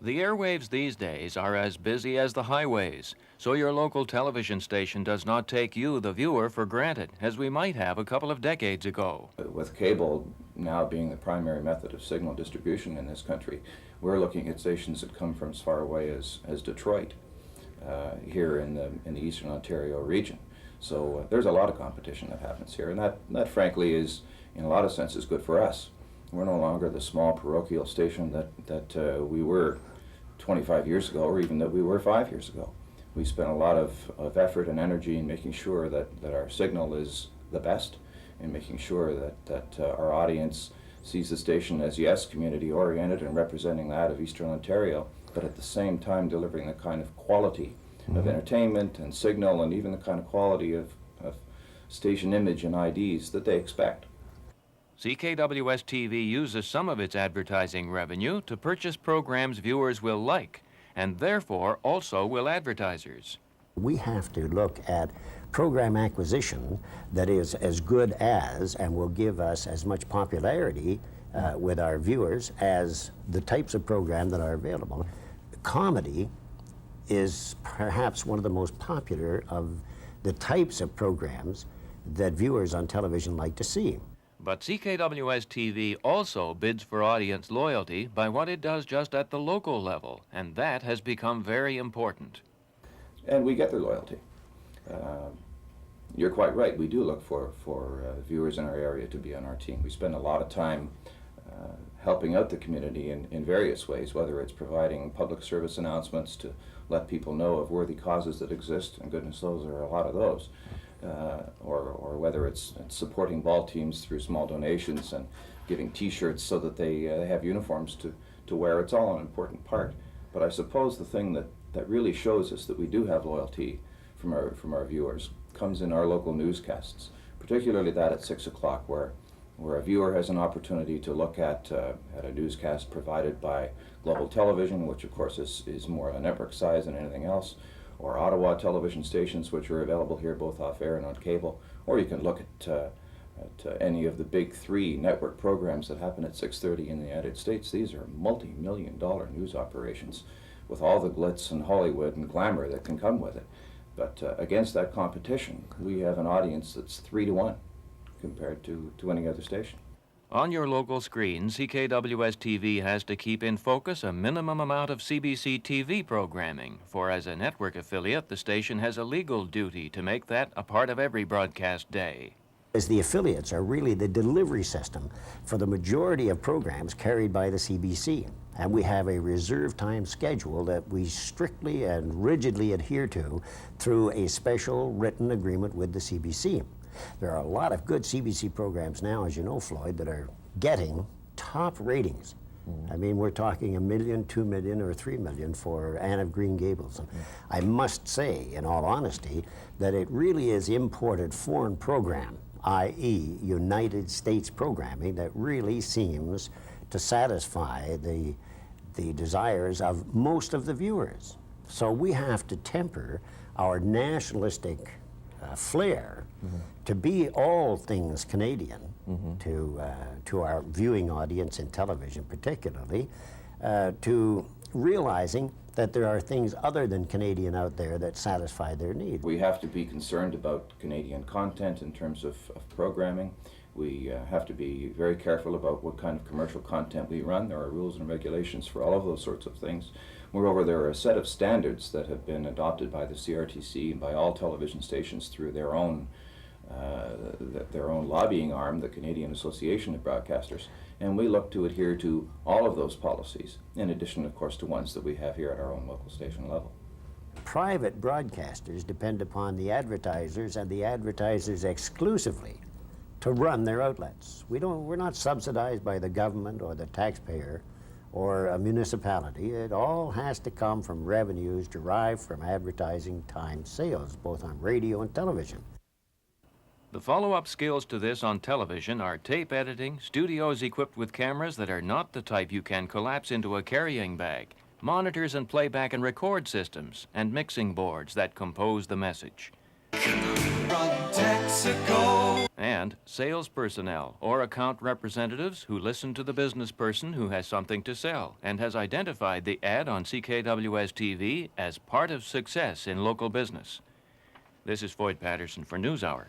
The airwaves these days are as busy as the highways, so your local television station does not take you, the viewer, for granted, as we might have a couple of decades ago. With cable now being the primary method of signal distribution in this country, we're looking at stations that come from as far away as Detroit, here in the Eastern Ontario region. So there's a lot of competition that happens here, and that frankly is, in a lot of senses, good for us. We're no longer the small parochial station that we were 25 years ago, or even that we were 5 years ago. We spent a lot of effort and energy in making sure that our signal is the best, and making sure that our audience sees the station as, yes, community-oriented and representing that of Eastern Ontario, but at the same time delivering the kind of quality of entertainment and signal, and even the kind of quality of station image and IDs that they expect. CKWS TV uses some of its advertising revenue to purchase programs viewers will like, and therefore also will advertisers. We have to look at program acquisition that is as good as and will give us as much popularity with our viewers as the types of program that are available. Comedy is perhaps one of the most popular of the types of programs that viewers on television like to see. But CKWS TV also bids for audience loyalty by what it does just at the local level, and that has become very important. And we get their loyalty. You're quite right, we do look for viewers in our area to be on our team. We spend a lot of time helping out the community in various ways, whether it's providing public service announcements to let people know of worthy causes that exist, and goodness knows there are a lot of those, or whether it's supporting ball teams through small donations and giving T-shirts so that they have uniforms to wear. It's all an important part. But I suppose the thing that really shows us that we do have loyalty from our viewers comes in our local newscasts, particularly that at 6 o'clock, where a viewer has an opportunity to look at a newscast provided by Global Television, which of course is more of a network size than anything else, or Ottawa television stations, which are available here both off air and on cable, or you can look at any of the big three network programs that happen at 6:30 in the United States. These are multi-million-dollar news operations with all the glitz and Hollywood and glamour that can come with it. But against that competition, we have an audience that's 3 to 1 compared to any other station. On your local screen, CKWS TV has to keep in focus a minimum amount of CBC TV programming, for as a network affiliate, the station has a legal duty to make that a part of every broadcast day. As the affiliates are really the delivery system for the majority of programs carried by the CBC. And we have a reserve time schedule that we strictly and rigidly adhere to through a special written agreement with the CBC. There are a lot of good CBC programs now, as you know, Floyd, that are getting top ratings. I mean, we're talking 1 million, 2 million, or 3 million for Anne of Green Gables. And I must say, in all honesty, that it really is imported foreign program, i.e. United States programming, that really seems to satisfy the desires of most of the viewers. So we have to temper our nationalistic flair to be all things Canadian to our viewing audience in television particularly, to realizing that there are things other than Canadian out there that satisfy their needs. We have to be concerned about Canadian content in terms of programming. We have to be very careful about what kind of commercial content we run. There are rules and regulations for all of those sorts of things. Moreover, there are a set of standards that have been adopted by the CRTC and by all television stations through their own lobbying arm, the Canadian Association of Broadcasters, and we look to adhere to all of those policies, in addition, of course, to ones that we have here at our own local station level. Private broadcasters depend upon the advertisers and the advertisers exclusively to run their outlets. We're not subsidized by the government or the taxpayer or a municipality. It all has to come from revenues derived from advertising time sales, both on radio and television. The follow-up skills to this on television are tape editing, studios equipped with cameras that are not the type you can collapse into a carrying bag, monitors and playback and record systems, and mixing boards that compose the message. Run, Texaco. and sales personnel or account representatives who listen to the business person who has something to sell and has identified the ad on CKWS TV as part of success in local business. This is Floyd Patterson for NewsHour.